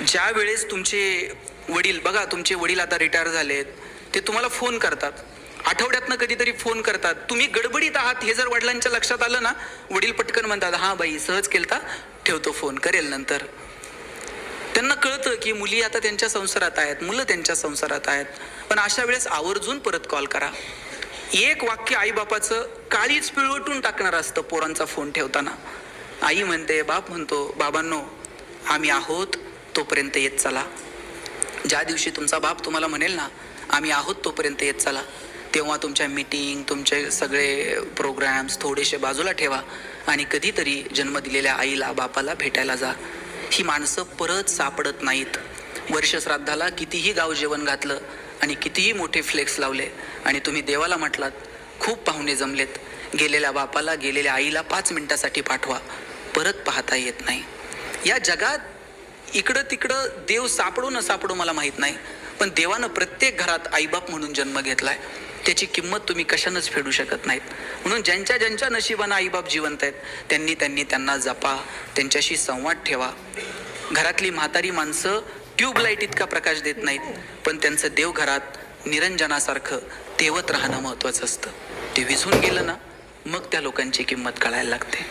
ज्या वेळेस तुमचे वडील, बघा तुमचे वडील आता रिटायर झालेत, ते तुम्हाला फोन करतात, आठवड्यातनं कधीतरी फोन करतात, तुम्ही गडबडीत आहात हे जर वडिलांच्या लक्षात आलं ना, वडील पटकन म्हणतात, हां बाई सहज केलता, ठेवतो फोन, करेल नंतर. त्यांना कळतं की मुली आता त्यांच्या संसारात आहेत, मुलं त्यांच्या संसारात आहेत, पण अशा वेळेस आवर्जून परत कॉल करा. एक वाक्य आईबापाचं काळीच पिळवटून टाकणार असतं पोरांचा फोन ठेवताना. आई म्हणते, बाप म्हणतो, बाबांनो आम्ही आहोत तोपर्यंत येत चला. ज्या दिवशी तुमचा बाप तुम्हाला म्हणेल ना आम्ही आहोत तोपर्यंत येत चला, तेव्हा तुमच्या मीटिंग, तुमचे सगळे प्रोग्राम्स थोडेसे बाजूला ठेवा आणि कधीतरी जन्म दिलेल्या आईला बापाला भेटायला जा. ही माणसं परत सापडत नाहीत. वर्षश्राद्धाला कितीही गाव जेवण घातलं आणि कितीही मोठे फ्लेक्स लावले आणि तुम्ही देवाला म्हटलात, खूप पाहुणे जमलेत, गेलेल्या बापाला, गेलेल्या आईला 5 मिनिटासाठी पाठवा, परत पाहता येत नाही. या जगात इकडं तिकडं देव सापडो न सापडो मला माहीत नाही, पण देवानं प्रत्येक घरात आईबाप म्हणून जन्म घेतलाय. त्याची किंमत तुम्ही कशानंच फेडू शकत नाहीत. म्हणून ज्यांच्या ज्यांच्या नशिबानं आईबाप जिवंत आहेत त्यांना जपा, त्यांच्याशी संवाद ठेवा. घरातली म्हातारी माणसं ट्यूबलाईट इतका प्रकाश देत नाहीत, पण त्यांचं देव घरात निरंजनासारखं तेवत राहणं महत्त्वाचं असतं. ते विझून गेलं ना, मग त्या लोकांची किंमत कळायला लागते.